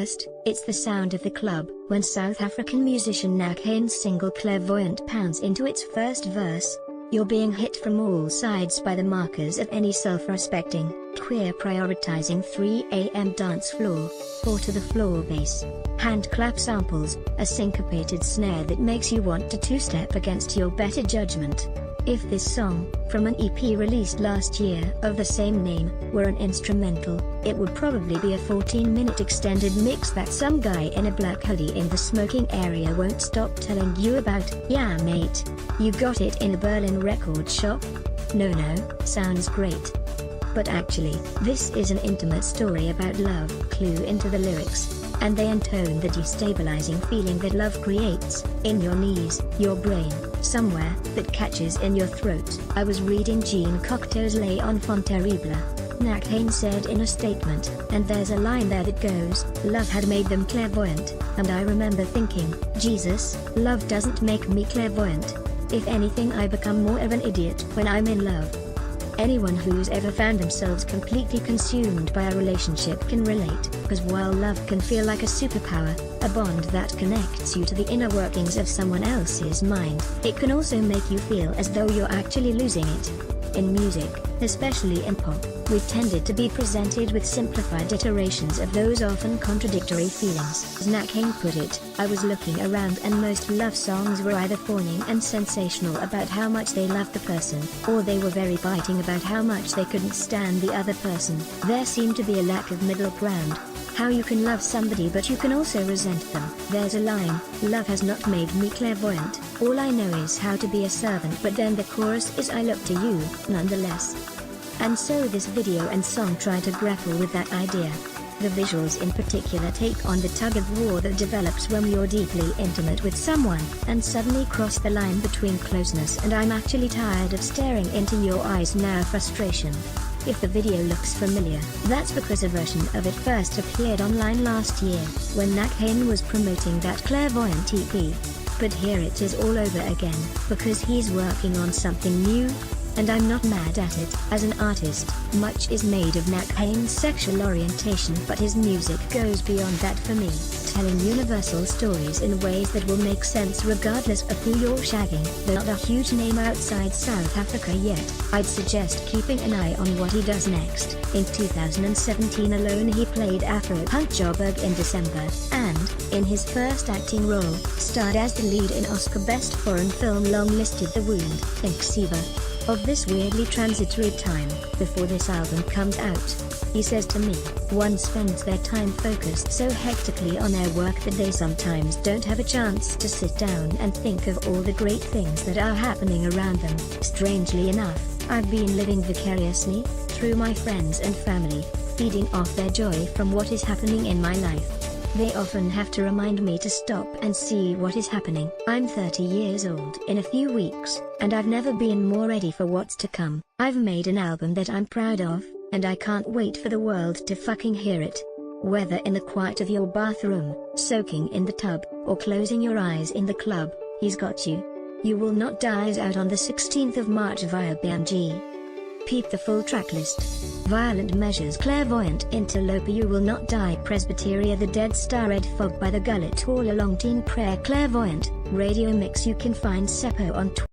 First, it's the sound of the club, when South African musician Nakhane's single Clairvoyant pounds into its first verse. You're being hit from all sides by the markers of any self-respecting, queer prioritizing 3 a.m. dance floor, 4 to the floor bass, hand clap samples, a syncopated snare that makes you want to two-step against your better judgment. If this song, from an EP released last year of the same name, were an instrumental, it would probably be a 14-minute extended mix that some guy in a black hoodie in the smoking area won't stop telling you about. Yeah mate, you got it in a Berlin record shop? No, sounds great. But actually, this is an intimate story about love. Clue into the lyrics, and they intone the destabilizing feeling that love creates, in your knees, your brain, somewhere, that catches in your throat. I was reading Jean Cocteau's Les Enfants Terribles, Nakhane said in a statement, and there's a line there that goes, love had made them clairvoyant, and I remember thinking, Jesus, love doesn't make me clairvoyant. If anything, I become more of an idiot when I'm in love. Anyone who's ever found themselves completely consumed by a relationship can relate, because while love can feel like a superpower, a bond that connects you to the inner workings of someone else's mind, it can also make you feel as though you're actually losing it. In music, especially in pop, we've tended to be presented with simplified iterations of those often contradictory feelings. As Nakhane put it, I was looking around and most love songs were either fawning and sensational about how much they loved the person, or they were very biting about how much they couldn't stand the other person. There seemed to be a lack of middle ground. How you can love somebody but you can also resent them. There's a line, love has not made me clairvoyant, all I know is how to be a servant, but then the chorus is I look to you, nonetheless. And so this video and song try to grapple with that idea. The visuals in particular take on the tug-of-war that develops when you're deeply intimate with someone, and suddenly cross the line between closeness and I'm actually tired of staring into your eyes now frustration. If the video looks familiar, that's because a version of it first appeared online last year, when Nakhane was promoting that Clairvoyant EP. But here it is all over again, because he's working on something new. And I'm not mad at it. As an artist, much is made of Nakhane's sexual orientation, but his music goes beyond that for me, telling universal stories in ways that will make sense regardless of who you're shagging. Though not a huge name outside South Africa yet, I'd suggest keeping an eye on what he does next. In 2017 alone he played Afro-punk Joburg in December, and, in his first acting role, starred as the lead in Oscar Best Foreign Film long-listed The Wound, Think Siva. Of this weirdly transitory time, before this album comes out. He says to me, one spends their time focused so hectically on their work that they sometimes don't have a chance to sit down and think of all the great things that are happening around them. Strangely enough, I've been living vicariously, through my friends and family, feeding off their joy from what is happening in my life. They often have to remind me to stop and see what is happening. I'm 30 years old in a few weeks, and I've never been more ready for what's to come. I've made an album that I'm proud of, and I can't wait for the world to fucking hear it. Whether in the quiet of your bathroom, soaking in the tub, or closing your eyes in the club, he's got you. You Will Not Die is out on the 16th of March via BMG. Peep the full tracklist. Violent Measures Clairvoyant Interloper You Will Not Die Presbyteria The Dead Star Red Fog by the Gullet All Along Teen Prayer Clairvoyant Radio Mix. You can find Seppo on Twitter.